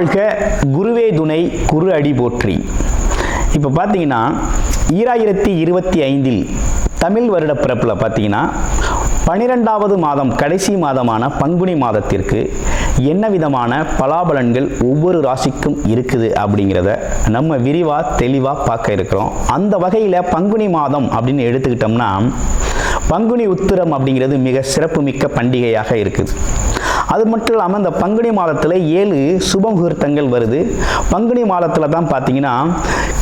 வாழ்க குருவே துணை குரு அடி போற்றி. இப்போ பார்த்தீங்கன்னா 2025 தமிழ் வருட பிறப்பில் பார்த்தீங்கன்னா 12வது மாதம் கடைசி மாதமான பங்குனி மாதத்திற்கு என்ன விதமான பலாபலன்கள் ஒவ்வொரு ராசிக்கும் இருக்குது அப்படிங்கிறத நம்ம விரிவாக தெளிவாக பார்க்க இருக்கிறோம். அந்த வகையில் பங்குனி மாதம் அப்படின்னு எடுத்துக்கிட்டோம்னா பங்குனி உத்திரம் அப்படிங்கிறது மிக சிறப்புமிக்க பண்டிகையாக இருக்குது. அது மட்டும் இல்லாமல் இந்த பங்குனி மாதத்தில் 7 சுப முகூர்த்தங்கள் வருது. பங்குனி மாதத்தில் தான் பார்த்தீங்கன்னா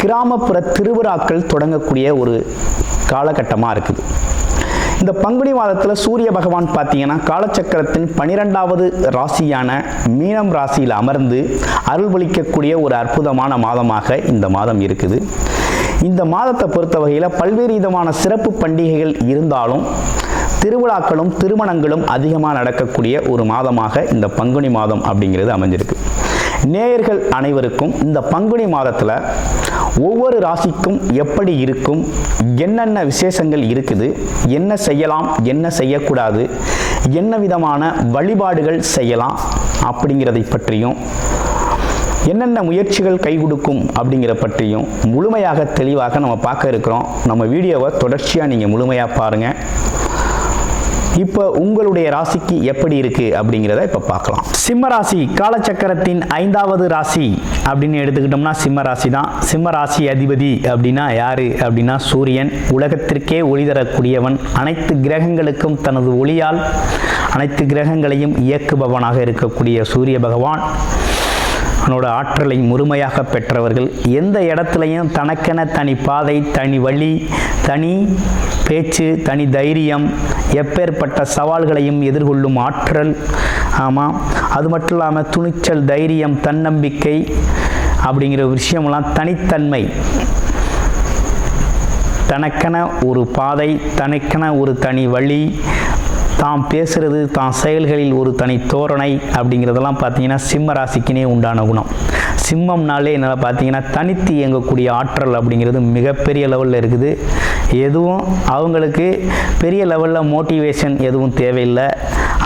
கிராமப்புற திருவிழாக்கள் தொடங்கக்கூடிய ஒரு காலகட்டமாக இருக்குது. இந்த பங்குனி மாதத்தில் சூரிய பகவான் பார்த்தீங்கன்னா காலச்சக்கரத்தின் 12வது ராசியான மீனம் ராசியில் அமர்ந்து அருள்பளிக்கக்கூடிய ஒரு அற்புதமான மாதமாக இந்த மாதம் இருக்குது. இந்த மாதத்தை பொறுத்த வகையில் பல்வேறு விதமான சிறப்பு பண்டிகைகள் இருந்தாலும் திருவிழாக்களும் திருமணங்களும் அதிகமாக நடக்கக்கூடிய ஒரு மாதமாக இந்த பங்குனி மாதம் அப்படிங்கிறது அமைஞ்சிருக்கு. நேயர்கள் அனைவருக்கும் இந்த பங்குனி மாதத்தில் ஒவ்வொரு ராசிக்கும் எப்படி இருக்கும், என்னென்ன விசேஷங்கள் இருக்குது, என்ன செய்யலாம் என்ன செய்யக்கூடாது, என்ன விதமான வழிபாடுகள் செய்யலாம் அப்படிங்கிறதை பற்றியும் என்னென்ன முயற்சிகள் கை கொடுக்கும் அப்படிங்கிற பற்றியும் முழுமையாக தெளிவாக நம்ம பார்க்க இருக்கிறோம். நம்ம வீடியோவை தொடர்ச்சியாக நீங்கள் முழுமையாக பாருங்கள். இப்போ உங்களுடைய ராசிக்கு எப்படி இருக்கு அப்படிங்கிறத இப்போ பார்க்கலாம். சிம்ம ராசி காலச்சக்கரத்தின் 5வது ராசி அப்படின்னு எடுத்துக்கிட்டோம்னா சிம்ம ராசி தான். சிம்ம ராசி அதிபதி அப்படின்னா யாரு அப்படின்னா சூரியன். உலகத்திற்கே ஒளி தரக்கூடியவன். அனைத்து கிரகங்களுக்கும் தனது ஒளியால் அனைத்து கிரகங்களையும் இயக்குபவனாக இருக்கக்கூடிய சூரிய பகவான் அவனோட ஆற்றலை முழுமையாக பெற்றவர்கள். எந்த இடத்துலையும் தனக்கென தனி பாதை, தனி வழி, தனி பேச்சு, தனி தைரியம், எப்பேற்பட்ட சவால்களையும் எதிர்கொள்ளும் ஆற்றல். ஆமாம், அது மட்டும் இல்லாமல் துணிச்சல், தைரியம், தன்னம்பிக்கை அப்படிங்கிற விஷயமெல்லாம் தனித்தன்மை, தனக்கென ஒரு பாதை, தனக்கென ஒரு தனி வழி, தாம் பேசுறது, தான் செயல்களில் ஒரு தனி தோரணை அப்படிங்கிறதெல்லாம் பார்த்தீங்கன்னா சிம்ம ராசிக்குனே உண்டான குணம். சிம்மம்னாலே என்ன பார்த்தீங்கன்னா தனித்து இயங்கக்கூடிய ஆற்றல் அப்படிங்கிறது மிகப்பெரிய லெவலில் இருக்குது. எதுவும் அவங்களுக்கு பெரிய லெவலில் மோட்டிவேஷன் எதுவும் தேவையில்லை.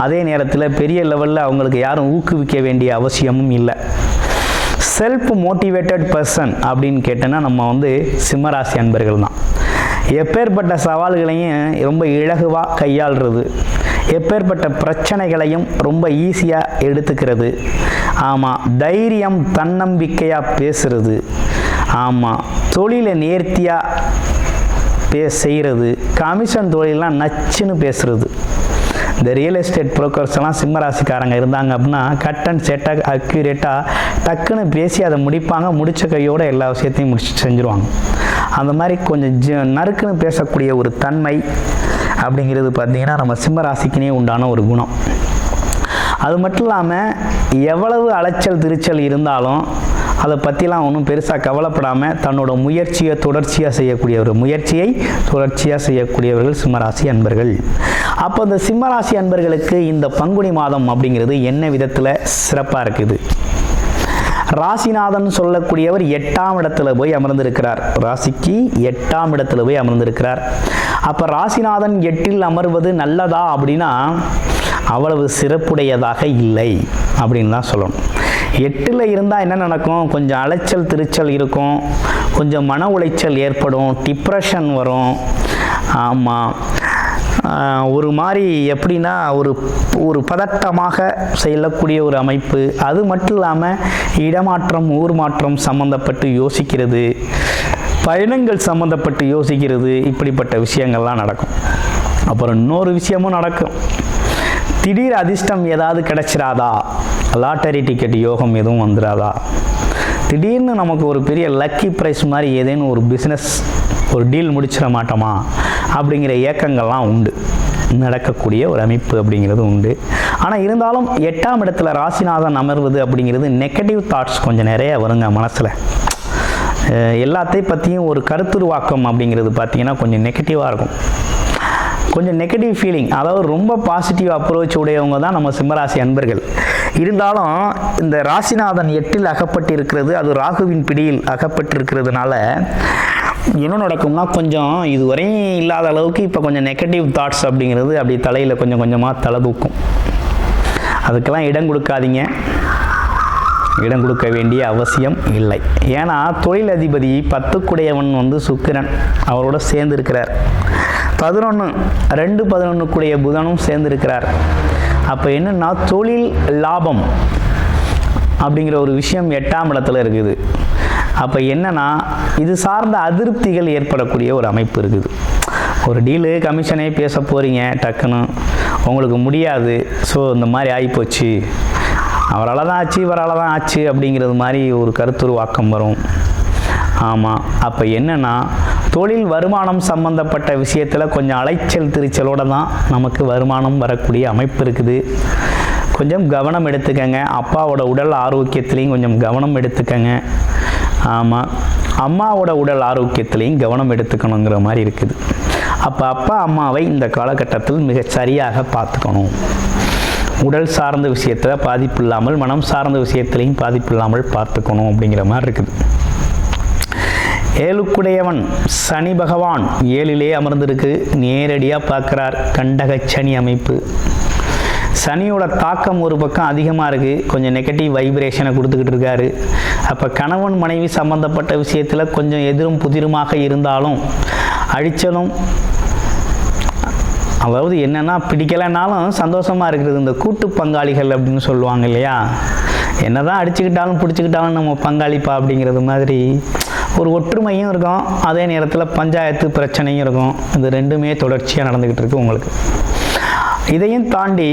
அதே நேரத்தில் பெரிய லெவலில் அவங்களுக்கு யாரும் ஊக்குவிக்க வேண்டிய அவசியமும் இல்லை. செல்ஃப் மோட்டிவேட்டட் பர்சன் அப்படின்னு கேட்டோன்னா நம்ம சிம்மராசி அன்பர்கள் தான். எப்பேற்பட்ட சவால்களையும் ரொம்ப இலகுவாக கையாளுறது, எப்பேற்பட்ட பிரச்சனைகளையும் ரொம்ப ஈஸியாக எடுத்துக்கிறது. ஆமாம், தைரியம், தன்னம்பிக்கையாக பேசுறது. ஆமாம், தொழிலை நேர்த்தியாக செய்கிறது. கமிஷன் தொழிலெலாம் நச்சுன்னு பேசுறது. இந்த ரியல் எஸ்டேட் புரோக்கர்ஸ் எல்லாம் சிம்மராசிக்காரங்க இருந்தாங்க அப்படின்னா கட் அண்ட் செட்டாக அக்யூரேட்டாக டக்குன்னு பேசி அதை முடிப்பாங்க. முடித்த கையோடு எல்லா விஷயத்தையும் முடிச்சு செஞ்சுருவாங்க. அந்த மாதிரி கொஞ்சம் நறுக்குன்னு பேசக்கூடிய ஒரு தன்மை அப்படிங்கிறது பார்த்திங்கன்னா நம்ம சிம்மராசிக்குனே உண்டான ஒரு குணம். அது மட்டும் இல்லாமல் எவ்வளவு அலைச்சல் திருச்சல் இருந்தாலும் அதை பற்றிலாம் ஒன்றும் பெருசாக கவலைப்படாமல் தன்னோட முயற்சியை தொடர்ச்சியாக செய்யக்கூடியவர்கள் சிம்மராசி அன்பர்கள். அப்போ இந்த சிம்மராசி அன்பர்களுக்கு இந்த பங்குனி மாதம் அப்படிங்கிறது என்ன விதத்தில் சிறப்பாக இருக்குது? ராசிநாதன் சொல்லக்கூடியவர் 8ஆம் இடத்துல போய் அமர்ந்திருக்கிறார். ராசிக்கு 8ஆம் இடத்துல போய் அமர்ந்திருக்கிறார். அப்போ ராசிநாதன் 8இல் அமர்வது நல்லதா அப்படின்னா அவ்வளவு சிறப்புடையதாக இல்லை அப்படின்னு தான் சொல்லணும். 8ல் இருந்தால் என்ன நடக்கும்? கொஞ்சம் அலைச்சல் திருச்சல் இருக்கும், கொஞ்சம் மன உளைச்சல் ஏற்படும், டிப்ரெஷன் வரும். ஆமாம், ஒரு மாதிரி எப்படின்னா ஒரு பதட்டமாக செய்யக்கூடிய ஒரு அமைப்பு. அது மட்டும் இல்லாமல் இடமாற்றம், ஊர் மாற்றம் சம்மந்தப்பட்டு யோசிக்கிறது, பயணங்கள் சம்மந்தப்பட்டு யோசிக்கிறது, இப்படிப்பட்ட விஷயங்கள்லாம் நடக்கும். அப்புறம் இன்னொரு விஷயமும் நடக்கும். திடீர் அதிர்ஷ்டம் ஏதாவது கிடைச்சிடாதா? லாட்டரி டிக்கெட் யோகம் எதுவும் வந்துடாதா? திடீர்னு நமக்கு ஒரு பெரிய லக்கி ப்ரைஸ் மாதிரி ஏதேனும் ஒரு பிஸ்னஸ், ஒரு டீல் முடிச்சிட மாட்டோமா அப்படிங்கிற ஏக்கங்கள்லாம் உண்டு. நடக்கக்கூடிய ஒரு அமைப்பு அப்படிங்கிறது உண்டு. ஆனால் இருந்தாலும் 8ஆம் இடத்துல ராசிநாதன் அமர்வது அப்படிங்கிறது நெகட்டிவ் தாட்ஸ் கொஞ்சம் நிறைய வருங்க மனசில். எல்லாத்தையும் பற்றியும் ஒரு கருத்துருவாக்கம் அப்படிங்கிறது பார்த்திங்கன்னா கொஞ்சம் நெகட்டிவாக இருக்கும். கொஞ்சம் நெகட்டிவ் ஃபீலிங், அதாவது ரொம்ப பாசிட்டிவ் அப்ரோச் உடையவங்க தான் நம்ம சிம்மராசி அன்பர்கள். இருந்தாலும் இந்த ராசிநாதன் 8இல் அகப்பட்டிருக்கிறது, அது ராகுவின் பிடியில் அகப்பட்டிருக்கிறதுனால என்ன நடக்கும்னா கொஞ்சம் இதுவரையும் இல்லாத அளவுக்கு இப்போ கொஞ்சம் நெகட்டிவ் தாட்ஸ் அப்படிங்கிறது அப்படி தலையில் கொஞ்சம் கொஞ்சமாக தலை தூக்கும். அதுக்கெல்லாம் இடம் கொடுக்காதீங்க. இடம் கொடுக்க வேண்டிய அவசியம் இல்லை. ஏன்னா தொழிலதிபதி 10 சுக்கிரன் அவரோட சேர்ந்துருக்கிறார். 2-11 புதனும் சேர்ந்துருக்கிறார். அப்போ என்னென்னா தொழில் லாபம் அப்படிங்கிற ஒரு விஷயம் 8ஆம் இடத்துல இருக்குது. அப்போ என்னென்னா இது சார்ந்த அதிருப்திகள் ஏற்படக்கூடிய ஒரு அமைப்பு இருக்குது. ஒரு டீலு கமிஷனே பேச போகிறீங்க, டக்குன்னு உங்களுக்கு முடியாது, ஸோ இந்த மாதிரி ஆகிப்போச்சு, அவரால் தான் ஆச்சு இவரால் தான் ஆச்சு அப்படிங்கிறது மாதிரி ஒரு கருத்துருவாக்கம் வரும். ஆமாம், அப்போ என்னென்னா தொழில் வருமானம் சம்பந்தப்பட்ட விஷயத்தில் கொஞ்சம் அலைச்சல் திருச்சலோடு தான் நமக்கு வருமானம் வரக்கூடிய அமைப்பு இருக்குது. கொஞ்சம் கவனம் எடுத்துக்கங்க. அப்பாவோட உடல் ஆரோக்கியத்துலேயும் கொஞ்சம் கவனம் எடுத்துக்கங்க. ஆமாம், அம்மாவோட உடல் ஆரோக்கியத்துலேயும் கவனம் எடுத்துக்கணுங்கிற மாதிரி இருக்குது. அப்போ அப்பா அம்மாவை இந்த காலகட்டத்தில் மிக சரியாக பார்த்துக்கணும். உடல் சார்ந்த விஷயத்தில் பாதிப்பு இல்லாமல் மனம் சார்ந்த விஷயத்திலையும் பாதிப்பு இல்லாமல் பார்த்துக்கணும் அப்படிங்கிற மாதிரி இருக்குது. 7க்குடையவன் சனி பகவான் 7லே அமர்ந்திருக்கு, நேரடியாக பார்க்குறார். கண்டக சனி அமைப்பு. சனியோட தாக்கம் ஒரு பக்கம் அதிகமாக இருக்குது, கொஞ்சம் நெகட்டிவ் வைப்ரேஷனை கொடுத்துக்கிட்டு இருக்காரு. அப்போ கணவன் மனைவி சம்பந்தப்பட்ட விஷயத்தில் கொஞ்சம் எதிரும் புதிருமாக இருந்தாலும் அழிச்சலும், அதாவது என்னென்னா பிடிக்கலைனாலும் சந்தோஷமாக இருக்கிறது. இந்த கூட்டு பங்காளிகள் அப்படின்னு சொல்லுவாங்க இல்லையா, என்ன தான் அடிச்சுக்கிட்டாலும் பிடிச்சிக்கிட்டாலும் நம்ம பங்காளிப்பா அப்படிங்கிறது மாதிரி ஒரு ஒற்றுமையும் இருக்கும், அதே நேரத்தில் பஞ்சாயத்து பிரச்சனையும் இருக்கும். இது ரெண்டுமே தொடர்ச்சியாக நடந்துக்கிட்டு இருக்கு உங்களுக்கு. இதையும் தாண்டி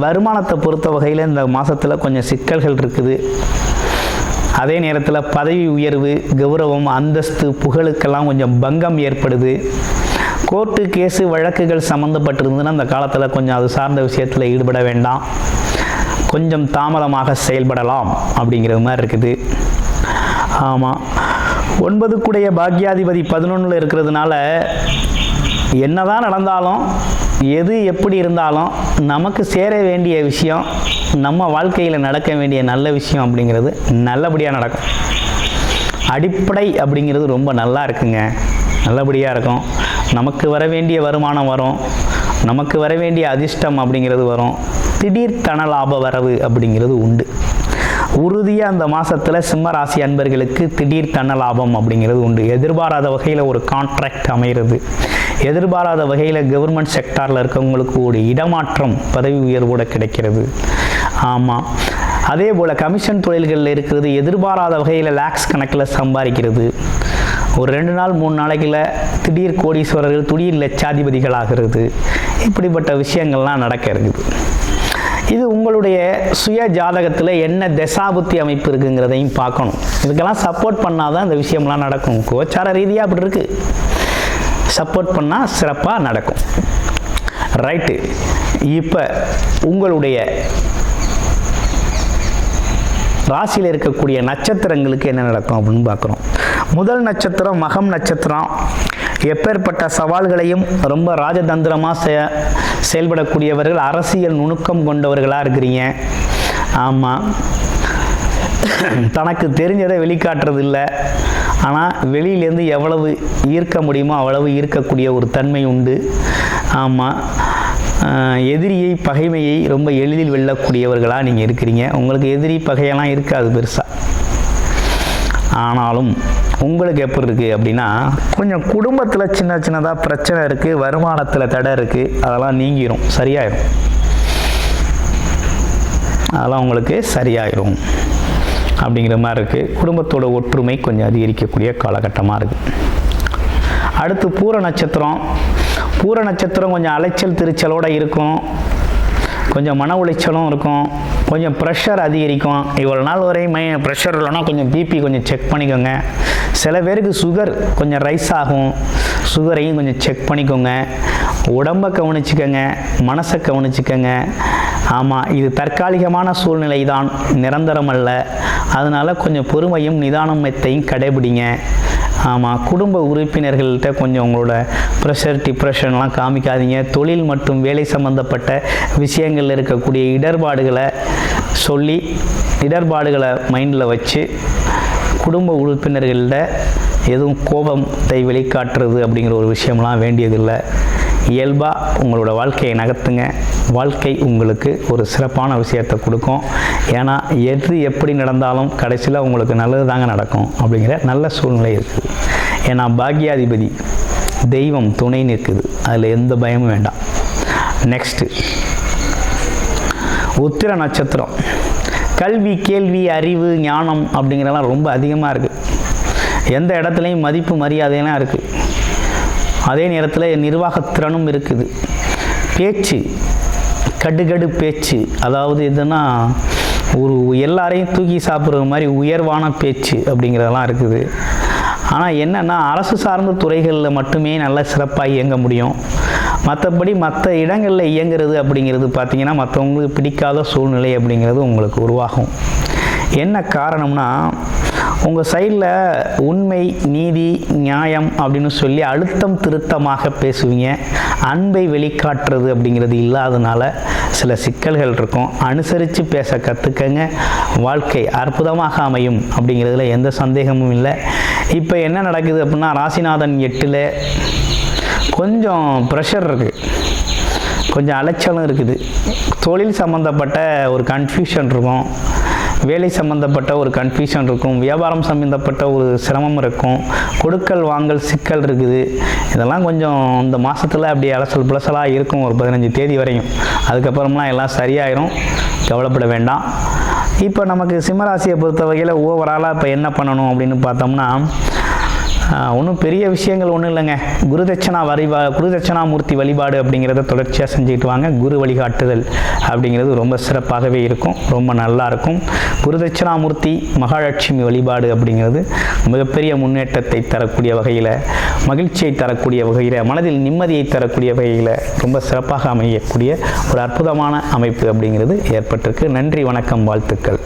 வருமானத்தை பொறுத்த வகையில் இந்த மாதத்தில் கொஞ்சம் சிக்கல்கள் இருக்குது. அதே நேரத்தில் பதவி உயர்வு, கௌரவம், அந்தஸ்து, புகழுக்கெல்லாம் கொஞ்சம் பங்கம் ஏற்படுது. கோர்ட்டு கேஸு வழக்குகள் சம்மந்தப்பட்டிருந்ததுன்னா அந்த காலத்தில் கொஞ்சம் அது சார்ந்த விஷயத்தில் ஈடுபட வேண்டாம், கொஞ்சம் தாமதமாக செயல்படலாம் அப்படிங்கிற மாதிரி இருக்குது. ஆமாம், 9க்குடைய பாக்யாதிபதி 11ல் இருக்கிறதுனால என்னதான் நடந்தாலும் எது எப்படி இருந்தாலும் நமக்கு சேர வேண்டிய விஷயம், நம்ம வாழ்க்கையில் நடக்க வேண்டிய நல்ல விஷயம் அப்படிங்கிறது நல்லபடியாக நடக்கும். அடிப்படை அப்படிங்கிறது ரொம்ப நல்லா இருக்குங்க, நல்லபடியாக இருக்கும். நமக்கு வர வேண்டிய வருமானம் வரும், நமக்கு வர வேண்டிய அதிர்ஷ்டம் அப்படிங்கிறது வரும். திடீர் தன லாப வரவு அப்படிங்கிறது உண்டு. உறுதியாக அந்த மாதத்தில் சிம்ம ராசி அன்பர்களுக்கு திடீர் தன லாபம் அப்படிங்கிறது உண்டு. எதிர்பாராத வகையில் ஒரு கான்ட்ராக்ட் அமைகிறது, எதிர்பாராத வகையில் கவர்மெண்ட் செக்டாரில் இருக்கவங்களுக்கு ஒரு இடமாற்றம், பதவி உயர்வோடு கிடைக்கிறது. ஆமாம், அதே போல் கமிஷன் தொழில்களில் இருக்கிறது எதிர்பாராத வகையில் லேக்ஸ் கணக்கில் சம்பாதிக்கிறது. ஒரு 2 நாள் 3 நாளைக்குள்ள திடீர் கோடீஸ்வரர்கள், திடீர் லட்சாதிபதிகள் ஆகிறது. இப்படிப்பட்ட விஷயங்கள்லாம் நடக்க இருக்குது. இது உங்களுடைய சுய ஜாதகத்தில் என்ன தசாபுத்தி அமைப்பு இருக்குங்கிறதையும் பார்க்கணும். இதுக்கெல்லாம் சப்போர்ட் பண்ணாதான் இந்த விஷயம்லாம் நடக்கும். கோச்சார ரீதியாக அப்படி இருக்குது, சப்போர்ட் பண்ணால் சிறப்பாக நடக்கும். ரைட்டு, இப்போ உங்களுடைய ராசியில் இருக்கக்கூடிய நட்சத்திரங்களுக்கு என்ன நடக்கும் அப்படின்னு பார்க்குறோம். முதல் நட்சத்திரம் மகம் நட்சத்திரம். எப்பேற்பட்ட சவால்களையும் ரொம்ப ராஜதந்திரமாக செயல்படக்கூடியவர்கள், அரசியல் நுணுக்கம் கொண்டவர்களாக இருக்கிறீங்க. ஆமாம், தனக்கு தெரிஞ்சதை வெளிக்காட்டுறது இல்லை, ஆனால் வெளியிலேருந்து எவ்வளவு ஈர்க்க முடியுமோ அவ்வளவு ஈர்க்கக்கூடிய ஒரு தன்மை உண்டு. ஆமாம், எதிரியை பகைமையை ரொம்ப எளிதில் வெல்லக்கூடியவர்களாக நீங்கள் இருக்கிறீங்க. உங்களுக்கு எதிரி பகையெல்லாம் இருக்காது பெருசாக. ஆனாலும் உங்களுக்கு எப்படி இருக்குது அப்படின்னா, கொஞ்சம் குடும்பத்தில் சின்ன சின்னதாக பிரச்சனை இருக்குது, வருமானத்தில் தடை இருக்குது, அதெல்லாம் நீங்கிடும், சரியாயிடும். அதெல்லாம் உங்களுக்கு சரியாயிடும் அப்படிங்கிற மாதிரி இருக்குது. குடும்பத்தோட ஒற்றுமை கொஞ்சம் அதிகரிக்கக்கூடிய காலகட்டமாக இருக்குது. அடுத்து பூர நட்சத்திரம். பூர நட்சத்திரம் கொஞ்சம் அலைச்சல் திருச்சலோடு இருக்கும், கொஞ்சம் மன உளைச்சலும் இருக்கும், கொஞ்சம் ப்ரெஷர் அதிகரிக்கும். இவ்வளோ நாள் வரையும் ப்ரெஷர் இல்லைன்னா கொஞ்சம் பிபி கொஞ்சம் செக் பண்ணிக்கோங்க. சில பேருக்கு சுகர் கொஞ்சம் ரைஸ் ஆகும், சுகரையும் கொஞ்சம் செக் பண்ணிக்கோங்க. உடம்பை கவனிச்சுக்கோங்க, மனசை கவனிச்சுக்கோங்க. ஆமாம், இது தற்காலிகமான சூழ்நிலை தான், நிரந்தரம் அல்ல. அதனால் கொஞ்சம் பொறுமையும் நிதானத்தையும் கடைபிடிங்க. ஆமாம், குடும்ப உறுப்பினர்கள்ட்ட கொஞ்சம் உங்களோட ப்ரெஷர் டிப்ரெஷன்லாம் காமிக்காதீங்க. தொழில் மற்றும் வேலை சம்பந்தப்பட்ட விஷயங்களில் இருக்கக்கூடிய இடர்பாடுகளை சொல்லி, இடர்பாடுகளை மைண்டில் வச்சு குடும்ப உறுப்பினர்களிட எதுவும் கோபத்தை வெளிக்காட்டுறது அப்படிங்கிற ஒரு விஷயம்லாம் வேண்டியதில்லை. இயல்பாக உங்களோட வாழ்க்கையை நகர்த்துங்க. வாழ்க்கை உங்களுக்கு ஒரு சிறப்பான விஷயத்தை கொடுக்கும். ஏன்னா எது எப்படி நடந்தாலும் கடைசியில் உங்களுக்கு நல்லது தாங்க நடக்கும் அப்படிங்கிற நல்ல சூழ்நிலை இருக்குது. ஏன்னா பாக்யாதிபதி தெய்வம் துணை நிற்குது, அதில் எந்த பயமும் வேண்டாம். நெக்ஸ்ட்டு உத்திர நட்சத்திரம். கல்வி, கேள்வி, அறிவு, ஞானம் அப்படிங்கிறதெல்லாம் ரொம்ப அதிகமாக இருக்குது. எந்த இடத்துலையும் மதிப்பு மரியாதையெல்லாம் இருக்குது. அதே நேரத்தில் நிர்வாகத்திறனும் இருக்குது. பேச்சு, கடுகடு பேச்சு, அதாவது எதுனா ஒரு எல்லாரையும் தூக்கி சாப்பிட்ற மாதிரி உயர்வான பேச்சு அப்படிங்கிறதெல்லாம் இருக்குது. ஆனால் என்னென்னா அரசு சார்ந்த துறைகளில் மட்டுமே நல்ல சிறப்பாக இயங்க முடியும். மற்றபடி மற்ற இடங்களில் இயங்குறது அப்படிங்கிறது பார்த்திங்கன்னா மற்றவங்களுக்கு பிடிக்காத சூழ்நிலை அப்படிங்கிறது உங்களுக்கு உருவாகும். என்ன காரணம்னா உங்கள் சைடில் உண்மை, நீதி, நியாயம் அப்படின்னு சொல்லி அழுத்தம் திருத்தமாக பேசுவீங்க. அன்பை வெளிக்காட்டுறது அப்படிங்கிறது இல்லாதனால சில சிக்கல்கள் இருக்கும். அனுசரித்து பேச கற்றுக்கங்க. வாழ்க்கை அற்புதமாக அமையும் அப்படிங்கிறதுல எந்த சந்தேகமும் இல்லை. இப்போ என்ன நடக்குது அப்படின்னா ராசிநாதன் 8ல் கொஞ்சம் ப்ரெஷர் இருக்குது, கொஞ்சம் அலைச்சலும் இருக்குது. தொழில் சம்மந்தப்பட்ட ஒரு கன்ஃபியூஷன் இருக்கும், வேலை சம்மந்தப்பட்ட ஒரு கன்ஃபியூஷன் இருக்கும், வியாபாரம் சம்மந்தப்பட்ட ஒரு சிரமம் இருக்கும், கொடுக்கல் வாங்கல் சிக்கல் இருக்குது. இதெல்லாம் கொஞ்சம் இந்த மாதத்தில் அப்படியே அலசல் புலசலாக இருக்கும் ஒரு 15 தேதி வரையும். அதுக்கப்புறம்லாம் எல்லாம் சரியாயிரும், கவலைப்பட வேண்டாம். இப்போ நமக்கு சிம்மராசியை பொறுத்த வகையில் ஓவராலாக இப்போ என்ன பண்ணணும் அப்படின்னு பார்த்தோம்னா ஒன்றும் பெரிய விஷயங்கள் ஒன்றும் இல்லைங்க. குருதட்சணாமூர்த்தி வழிபாடு அப்படிங்கிறத தொடர்ச்சியாக செஞ்சுக்கிட்டு வாங்க. குரு வழிகாட்டுதல் அப்படிங்கிறது ரொம்ப சிறப்பாகவே இருக்கும், ரொம்ப நல்லா இருக்கும். குருதட்சணாமூர்த்தி மகாலட்சுமி வழிபாடு அப்படிங்கிறது மிகப்பெரிய முன்னேற்றத்தை தரக்கூடிய வகையில், மகிழ்ச்சியை தரக்கூடிய வகையில், மனதில் நிம்மதியை தரக்கூடிய வகையில் ரொம்ப சிறப்பாக அமையக்கூடிய ஒரு அற்புதமான அமைப்பு அப்படிங்கிறது ஏற்பட்டிருக்கு. நன்றி, வணக்கம், வாழ்த்துக்கள்.